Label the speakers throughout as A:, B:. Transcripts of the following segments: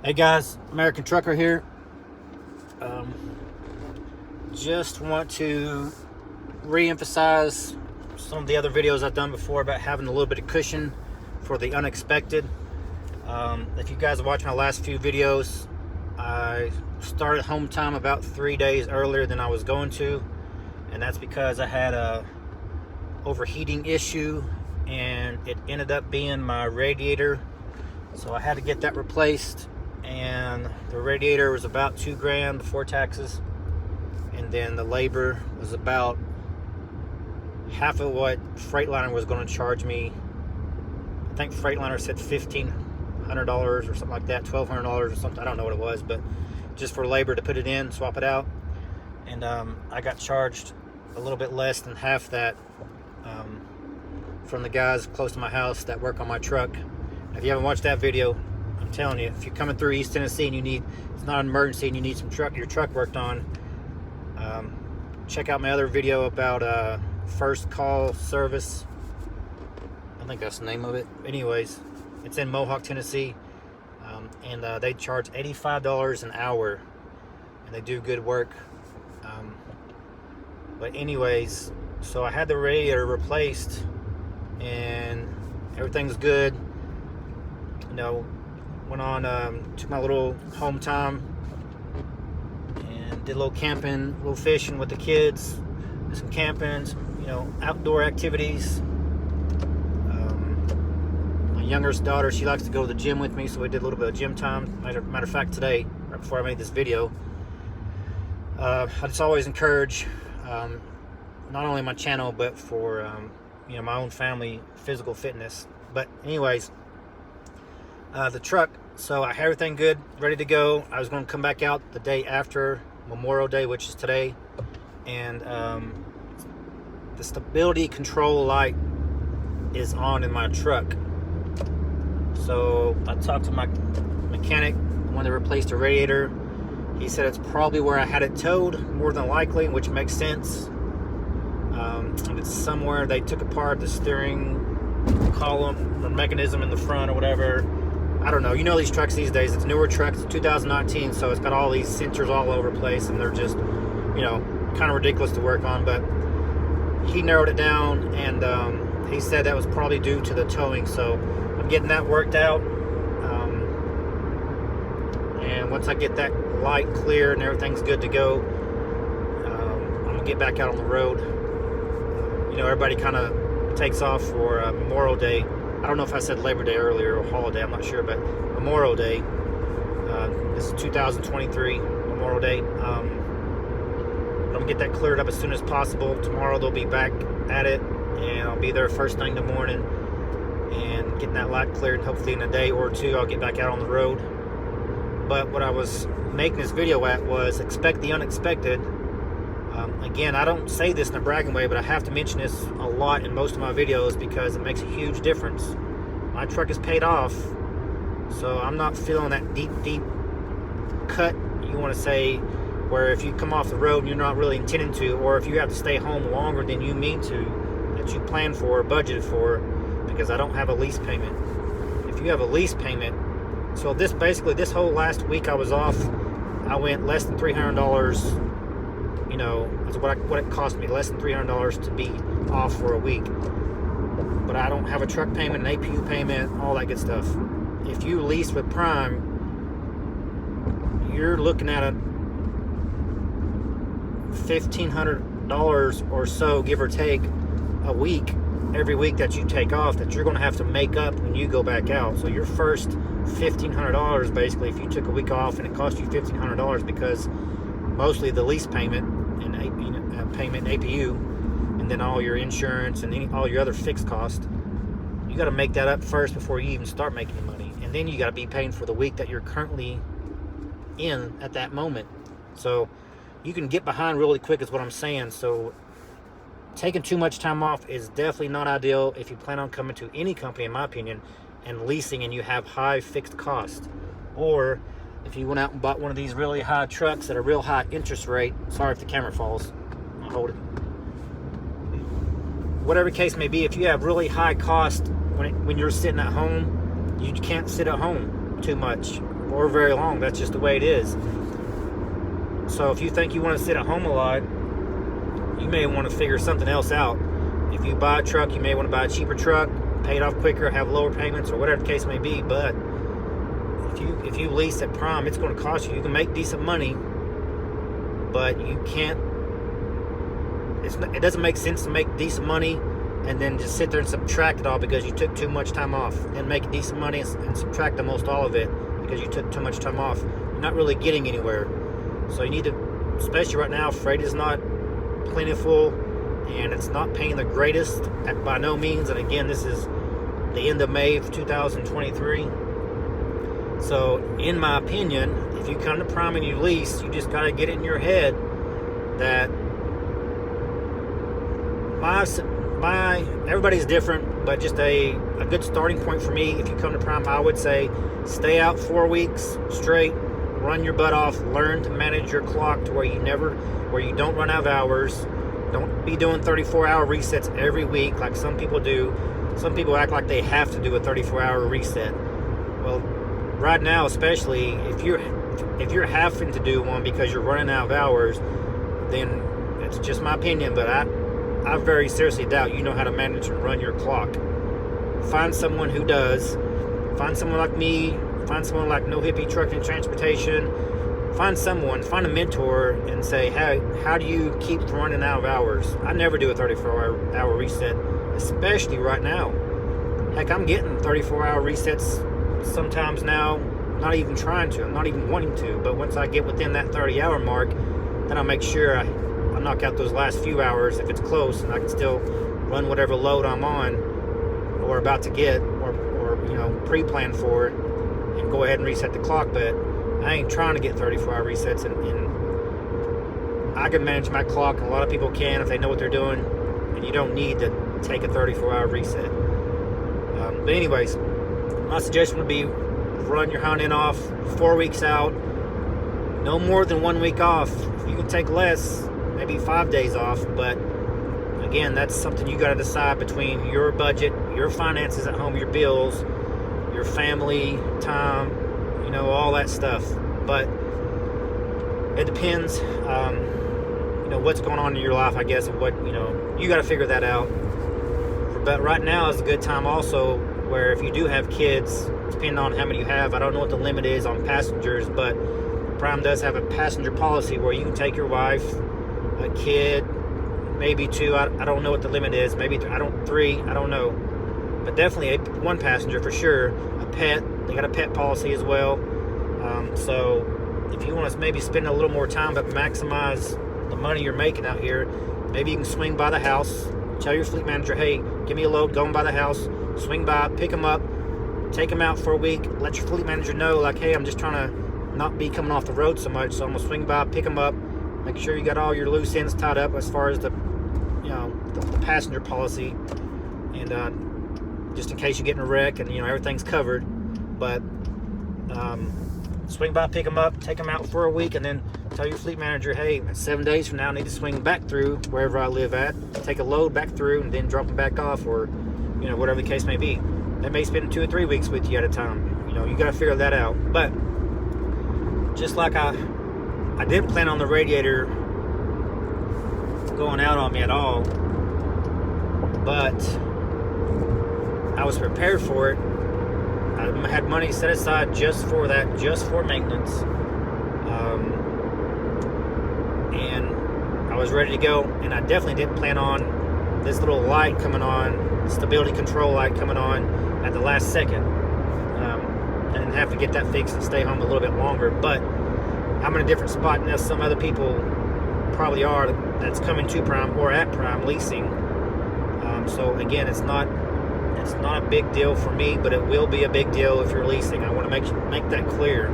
A: Hey guys, American Trucker here. Just want to re-emphasize some of the other videos I've done before about having a little bit of cushion for the unexpected. If you guys watch my last few videos, I started Hometime about 3 days earlier than I was going to, and that's because I had a overheating issue and it ended up being my radiator, so I had to get that replaced. And the radiator was about $2,000 before taxes, and then the labor was about half of what Freightliner was going to charge me. I think Freightliner said $1,500 or something like that, $1,200 or something. I don't know what it was, but just for labor to put it in, swap it out. And I got charged a little bit less than half that from the guys close to my house that work on my truck. If you haven't watched that video, I'm telling you, if you're coming through East Tennessee and it's not an emergency and you need your truck worked on, check out my other video about first call service. I think that's the name of it. Anyways, it's in Mohawk, Tennessee, and they charge $85 an hour, and they do good work. But anyways, so I had the radiator replaced, and everything's good. You know, went on, took my little home time and did a little camping, a little fishing with the kids, did some camping, some, outdoor activities. My youngest daughter, she likes to go to the gym with me, so we did a little bit of gym time. Matter of fact, today, right before I made this video, I just always encourage, not only my channel, but for, my own family, physical fitness. But anyways, the truck, so I had everything good, ready to go. I was going to come back out the day after Memorial Day, which is today, and the stability control light is on in my truck. So I talked to my mechanic, the one that replaced the radiator. He said it's probably where I had it towed, more than likely, which makes sense. If it's somewhere they took apart the steering column or mechanism in the front or whatever, I don't know. These trucks these days, it's newer trucks, it's 2019, so it's got all these sensors all over the place, and they're just, kind of ridiculous to work on. But he narrowed it down, and he said that was probably due to the towing, so I'm getting that worked out. And once I get that light clear and everything's good to go, I'm going to get back out on the road. Everybody kind of takes off for Memorial Day. I don't know if I said Labor Day earlier or holiday, I'm not sure, but Memorial Day. This is 2023, Memorial Day. I'm going to get that cleared up as soon as possible. Tomorrow they'll be back at it, and I'll be there first thing in the morning and getting that light cleared. And hopefully in a day or two I'll get back out on the road. But what I was making this video at was expect the unexpected. Again, I don't say this in a bragging way, but I have to mention this a lot in most of my videos because it makes a huge difference. My truck is paid off, so I'm not feeling that deep cut, you want to say, where if you come off the road and you're not really intending to, or if you have to stay home longer than you mean to, that you planned for or budgeted for, because I don't have a lease payment. If you have a lease payment, so this whole last week I was off, I went less than $300. That's what it cost me, less than $300 to be off for a week. But I don't have a truck payment, an APU payment, all that good stuff. If you lease with Prime, you're looking at a $1,500 or so, give or take, a week, every week that you take off, that you're going to have to make up when you go back out. So your first $1,500, basically, if you took a week off and it cost you $1,500, because mostly the lease payment and payment and APU, and then all your insurance and all your other fixed costs, you got to make that up first before you even start making the money. And then you got to be paying for the week that you're currently in at that moment. So you can get behind really quick is what I'm saying. So taking too much time off is definitely not ideal if you plan on coming to any company, in my opinion, and leasing and you have high fixed costs. Or if you went out and bought one of these really high trucks at a real high interest rate, sorry if the camera falls, I'll hold it. Whatever case may be, if you have really high cost when you're sitting at home, you can't sit at home too much. or very long. That's just the way it is. So if you think you want to sit at home a lot, you may want to figure something else out. If you buy a truck, you may want to buy a cheaper truck, pay it off quicker, have lower payments, or whatever the case may be. But if you lease at prime, it's going to cost you. You can make decent money, but you can't. It doesn't make sense to make decent money and then just sit there and subtract it all because you took too much time off, and make decent money and subtract almost all of it because you took too much time off. You're not really getting anywhere. So you need to, especially right now, freight is not plentiful and it's not paying the greatest by no means. And again, this is the end of May of 2023. So in my opinion, if you come to prime and you lease, you just got to get it in your head that everybody's different, but just a good starting point for me, if you come to prime, I would say stay out 4 weeks straight, run your butt off, learn to manage your clock to where you don't run out of hours. Don't be doing 34-hour resets every week like some people do. Some people act like they have to do a 34-hour reset. Well, right now, especially if you're having to do one because you're running out of hours, then it's just my opinion, but I very seriously doubt you know how to manage and run your clock. Find someone who does. Find someone like me. Find someone like No Hippie Trucking and Transportation. Find a mentor and say, hey, how do you keep from running out of hours? I never do a 34-hour reset, especially right now. Heck, I'm getting 34-hour resets sometimes now, not even trying to. I'm not even wanting to. But once I get within that 30-hour mark, then I make sure I knock out those last few hours if it's close, and I can still run whatever load I'm on or about to get or pre-plan for it and go ahead and reset the clock. But I ain't trying to get 34-hour resets, and I can manage my clock, and a lot of people can if they know what they're doing, and you don't need to take a 34-hour reset. But anyways, my suggestion would be run your hind end off 4 weeks out, no more than 1 week off. If you can take less, maybe 5 days off, but again, that's something you got to decide between your budget, your finances at home, your bills, your family time, all that stuff. But it depends, what's going on in your life, I guess, and what, you got to figure that out. But right now is a good time also where if you do have kids, depending on how many you have, I don't know what the limit is on passengers, but Prime does have a passenger policy where you can take your wife, a kid, maybe two. I don't know what the limit is. Maybe three. I don't know. But definitely one passenger for sure. A pet. They got a pet policy as well. So if you want to maybe spend a little more time but maximize the money you're making out here, maybe you can swing by the house. Tell your fleet manager, hey, give me a load going by the house. Swing by, pick them up, take them out for a week. Let your fleet manager know, like, hey, I'm just trying to not be coming off the road so much, so I'm gonna swing by, pick them up. Make sure you got all your loose ends tied up as far as the passenger policy, and just in case you get in a wreck and everything's covered. But swing by, pick them up, take them out for a week, and then tell your fleet manager, hey, 7 days from now I need to swing back through wherever I live at, take a load back through, and then drop them back off, or whatever the case may be. They may spend 2 or 3 weeks with you at a time. You got to figure that out. But just like I didn't plan on the radiator going out on me at all, but I was prepared for it. I had money set aside just for that, just for maintenance, and I was ready to go. And I definitely didn't plan on this little light coming on, stability control light coming on at the last second. I didn't have to get that fixed and stay home a little bit longer, but I'm in a different spot than some other people probably are that's coming to Prime or at Prime leasing. So again, it's not a big deal for me, but it will be a big deal if you're leasing. I want to make that clear. I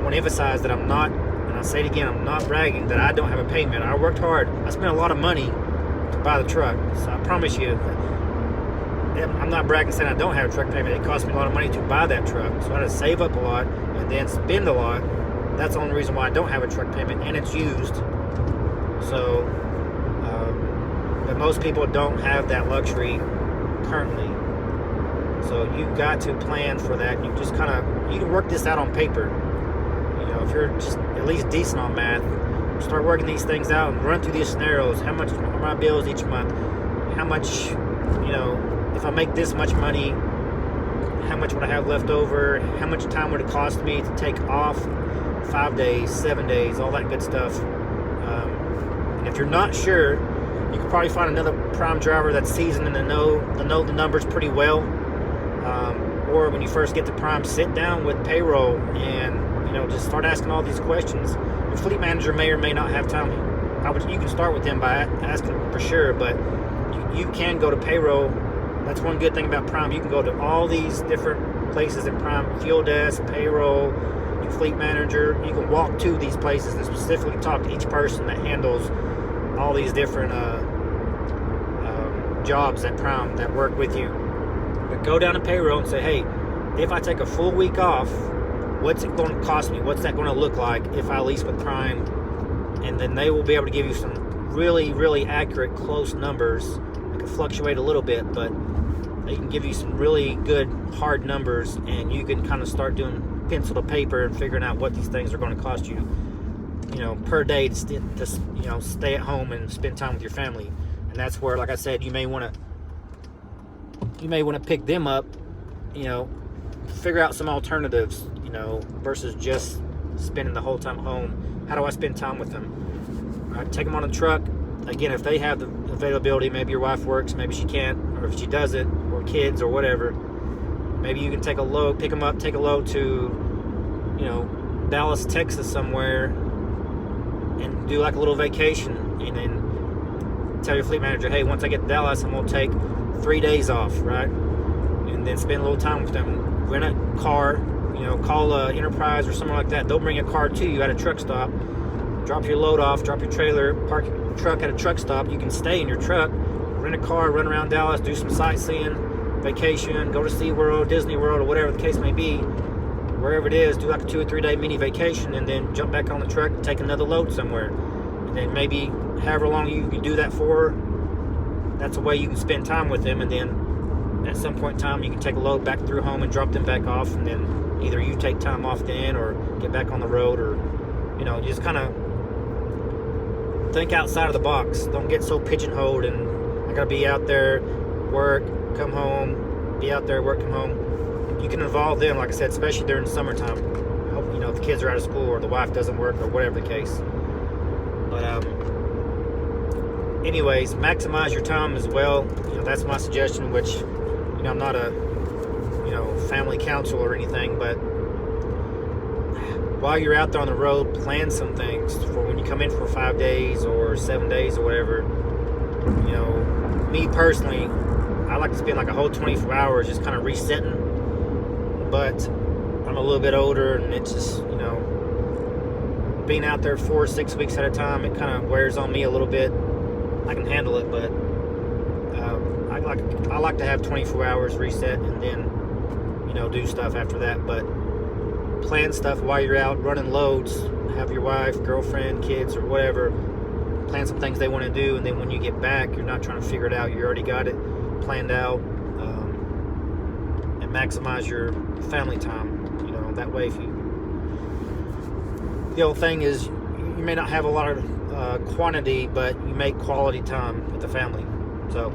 A: want to emphasize that I'm not, and I'll say it again, I'm not bragging that I don't have a payment. I worked hard. I spent a lot of money to buy the truck. So I promise you, I'm not bragging saying I don't have a truck payment. It cost me a lot of money to buy that truck. So I had to save up a lot and then spend a lot. That's the only reason why I don't have a truck payment, and it's used. So, but most people don't have that luxury currently. So you got to plan for that. You just kind of, you can work this out on paper. You know, if you're just at least decent on math, start working these things out and run through these scenarios. How much are my bills each month? How much, you know, if I make this much money, how much would I have left over? How much time would it cost me to take off? 5 days, 7 days, all that good stuff. And if you're not sure, you can probably find another prime driver that's seasoned and know the numbers pretty well. Or when you first get to prime, sit down with payroll and, you know, just start asking all these questions. Your fleet manager may or may not have time. You can start with them by asking for sure, but you can go to payroll. That's one good thing about prime. You can go to all these different places in prime: fuel desk, payroll, your fleet manager. You can walk to these places and specifically talk to each person that handles all these different jobs at prime that work with you. But go down to payroll and say, hey, if I take a full week off, what's it going to cost me? What's that going to look like if I lease with prime? And then they will be able to give you some really, really accurate, close numbers. It can fluctuate a little bit, but they can give you some really good, hard numbers, and you can kind of start doing pencil to paper and figuring out what these things are going to cost you, you know, per day to you know, stay at home and spend time with your family. And that's where, like I said, you may want to pick them up, you know, figure out some alternatives, you know, versus just spending the whole time home. How do I spend time with them? All right, take them on a truck. Again, if they have the availability, maybe your wife works, maybe she can't, or if she doesn't, or kids or whatever, maybe you can take a load, pick them up, take a load to, you know, Dallas, Texas somewhere, and do like a little vacation, and then tell your fleet manager, hey, once I get to Dallas, I'm going to take 3 days off, right? And then spend a little time with them. Rent a car, you know, call Enterprise or something like that. They'll bring a car to you at a truck stop, drop your load off, drop your trailer, park your truck at a truck stop. You can stay in your truck, rent a car, run around Dallas, do some sightseeing, vacation, go to SeaWorld, Disney World, or whatever the case may be. Wherever it is, do like a 2 or 3 day mini vacation, and then jump back on the truck, take another load somewhere. And then maybe however long you can do that for, that's a way you can spend time with them. And then at some point in time, you can take a load back through home and drop them back off, and then either you take time off then or get back on the road, or, you know, just kind of think outside of the box. Don't get so pigeonholed and I gotta be out there, work, come home, be out there, work, come home. You can involve them, like I said, especially during the summertime. You know, if the kids are out of school or the wife doesn't work or whatever the case. But anyways, maximize your time as well. You know, that's my suggestion, which, you know, I'm not a, you know, family counsel or anything, but while you're out there on the road, plan some things for when you come in for 5 days or 7 days or whatever. You know, me personally, I like to spend like a whole 24 hours just kind of resetting, but I'm a little bit older, and it's just, you know, being out there 4 or 6 weeks at a time, it kind of wears on me a little bit. I can handle it, but I like to have 24 hours reset and then, you know, do stuff after that. But plan stuff while you're out running loads. Have your wife, girlfriend, kids, or whatever plan some things they want to do, and then when you get back, you're not trying to figure it out. You already got it planned out, and maximize your family time. You know, that way, if you, the old thing is, you may not have a lot of quantity, but you make quality time with the family. So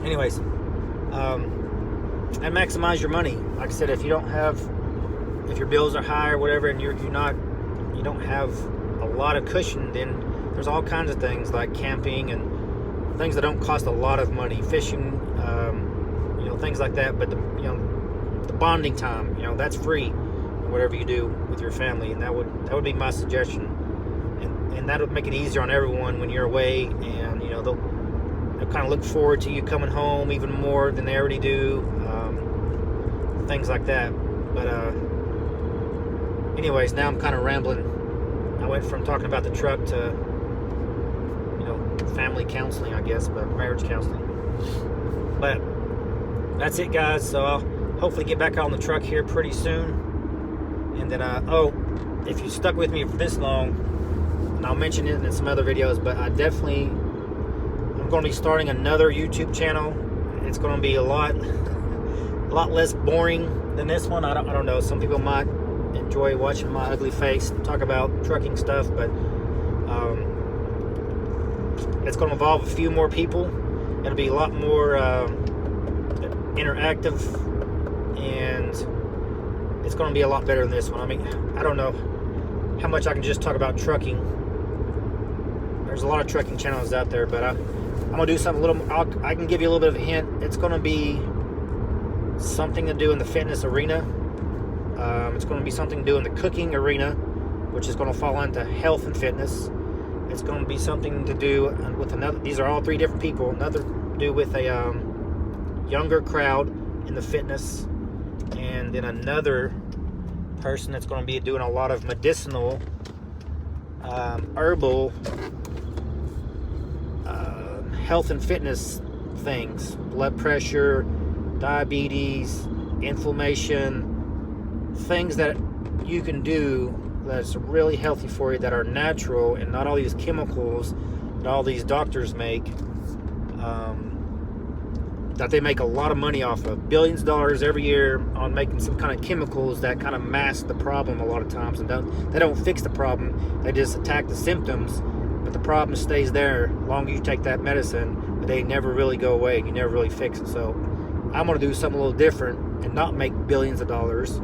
A: anyways, and maximize your money. Like I said, if your bills are high or whatever, and you don't have a lot of cushion, then there's all kinds of things like camping and things that don't cost a lot of money, fishing, you know, things like that. But the bonding time, you know, that's free, whatever you do with your family, and that would be my suggestion. And that would make it easier on everyone when you're away, and, you know, they'll kind of look forward to you coming home even more than they already do, things like that. But anyways, now I'm kind of rambling. I went from talking about the truck to, you know, family counseling, I guess, but marriage counseling. But that's it, guys. So I'll hopefully get back on the truck here pretty soon. And then, if you stuck with me for this long, and I'll mention it in some other videos, but I'm going to be starting another YouTube channel. It's going to be a lot a lot less boring than this one. I don't know. Some people might enjoy watching my ugly face talk about trucking stuff, but it's going to involve a few more people. It'll be a lot more interactive, and it's going to be a lot better than this one. I mean, I don't know how much I can just talk about trucking. There's a lot of trucking channels out there, but I'm going to do something a little. I can give you a little bit of a hint. It's going to be something to do in the fitness arena. It's going to be something to do in the cooking arena, which is going to fall into health and fitness. It's going to be something to do with another. These are all three different people. Another to do with a younger crowd in the fitness, and then another person that's going to be doing a lot of medicinal, herbal, health and fitness things, blood pressure, diabetes, inflammation, things that you can do that's really healthy for you, that are natural and not all these chemicals that all these doctors make, that they make a lot of money off of, billions of dollars every year on making some kind of chemicals that kind of mask the problem a lot of times, and they don't fix the problem. They just attack the symptoms, but the problem stays there long as you take that medicine, but they never really go away. You never really fix it. So I'm going to do something a little different and not make billions of dollars,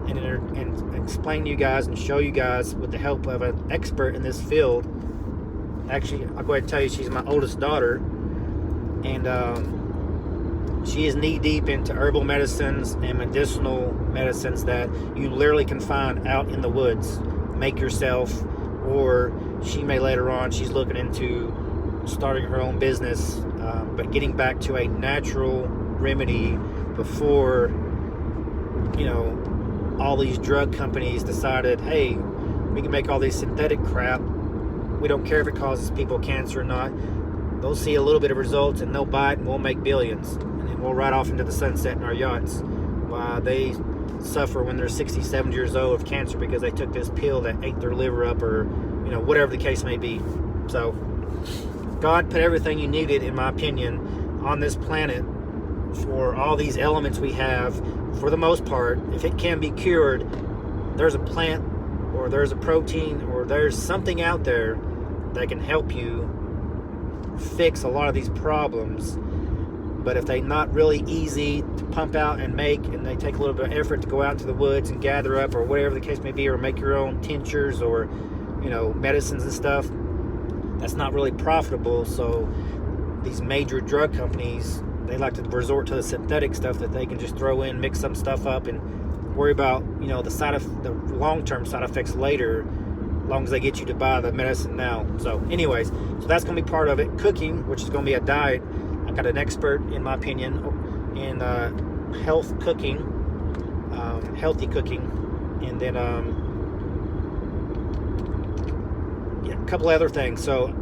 A: and explain to you guys and show you guys with the help of an expert in this field. Actually, I'll go ahead and tell you, she's my oldest daughter, and she is knee deep into herbal medicines and medicinal medicines that you literally can find out in the woods, make yourself, or she may later on, she's looking into starting her own business, but getting back to a natural remedy before, all these drug companies decided, hey, we can make all these synthetic crap. We don't care if it causes people cancer or not. They'll see a little bit of results and they'll buy it, and we'll make billions. And then we'll ride off into the sunset in our yachts while they suffer when they're 60, 70 years old of cancer because they took this pill that ate their liver up, or, whatever the case may be. So God put everything you needed, in my opinion, on this planet for all these elements we have. For the most part, if it can be cured, there's a plant or there's a protein or there's something out there that can help you fix a lot of these problems. But if they're not really easy to pump out and make, and they take a little bit of effort to go out into the woods and gather up, or whatever the case may be, or make your own tinctures or medicines and stuff, that's not really profitable. So these major drug companies, they like to resort to the synthetic stuff that they can just throw in, mix some stuff up, and worry about the long-term side effects later, as long as they get you to buy the medicine now. So anyways, so that's going to be part of it. Cooking, which is going to be a diet. I got an expert, in my opinion, in health cooking, healthy cooking, and then a couple other things. So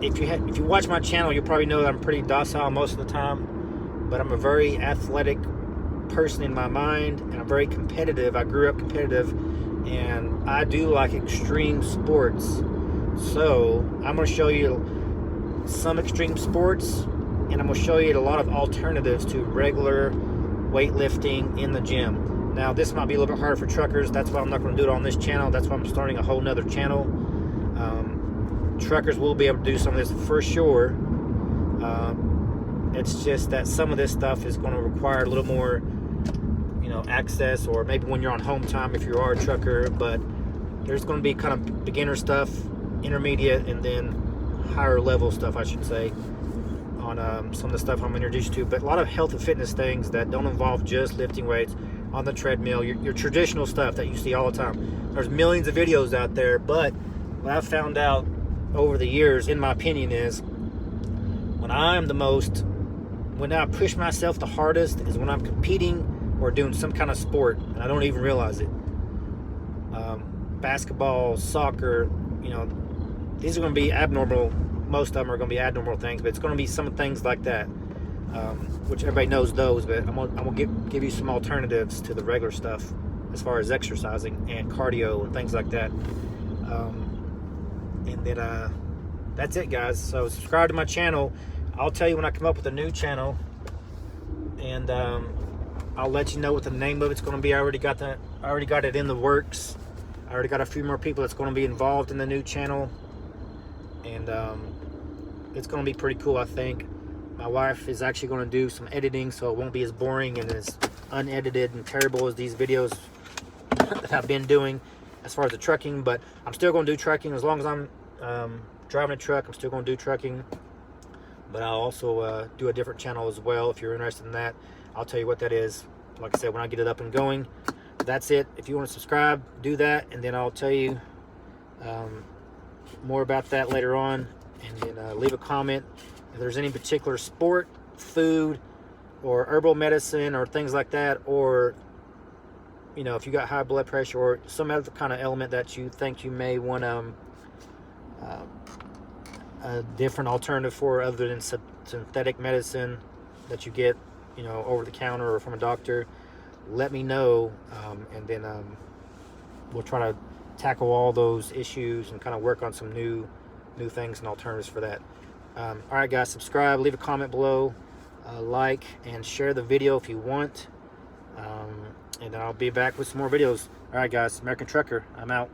A: if you watch my channel, you'll probably know that I'm pretty docile most of the time, but I'm a very athletic person in my mind, and I'm very competitive. I grew up competitive, and I do like extreme sports. So I'm going to show you some extreme sports, and I'm going to show you a lot of alternatives to regular weightlifting in the gym. Now, this might be a little bit harder for truckers. That's why I'm not going to do it on this channel. That's why I'm starting a whole nother channel. Truckers will be able to do some of this for sure. It's just that some of this stuff is going to require a little more, access, or maybe when you're on Hometime if you are a trucker. But there's going to be kind of beginner stuff, intermediate, and then higher level stuff, I should say, on some of the stuff I'm introduced to. But a lot of health and fitness things that don't involve just lifting weights on the treadmill, your traditional stuff that you see all the time. There's millions of videos out there, but what I've found out over the years, in my opinion, is when I push myself the hardest is when I'm competing or doing some kind of sport, and I don't even realize it. Basketball, soccer, these are going to be abnormal. Most of them are going to be abnormal things, but it's going to be some things like that, which everybody knows those, but I'm going to give you some alternatives to the regular stuff as far as exercising and cardio and things like that. And then that's it, guys. So subscribe to my channel. I'll tell you when I come up with a new channel, and I'll let you know what the name of it's going to be. I already got it in the works. I already got a few more people that's going to be involved in the new channel, and it's going to be pretty cool, I think. My wife is actually going to do some editing, so it won't be as boring and as unedited and terrible as these videos that I've been doing as far as the trucking. But I'm still going to do trucking as long as I'm driving a truck. I'm still going to do trucking, but I'll also do a different channel as well. If you're interested in that, I'll tell you what that is, like I said, when I get it up and going. That's it. If you want to subscribe, do that, and then I'll tell you more about that later on. And then leave a comment if there's any particular sport, food, or herbal medicine or things like that, or you know, if you got high blood pressure or some other kind of element that you think you may want a different alternative for, other than synthetic medicine that you get, you know, over the counter or from a doctor, let me know, and then we'll try to tackle all those issues and kind of work on some new things and alternatives for that. All right, guys, subscribe, leave a comment below, like and share the video if you want, and I'll be back with some more videos. All right, guys, American Trucker, I'm out.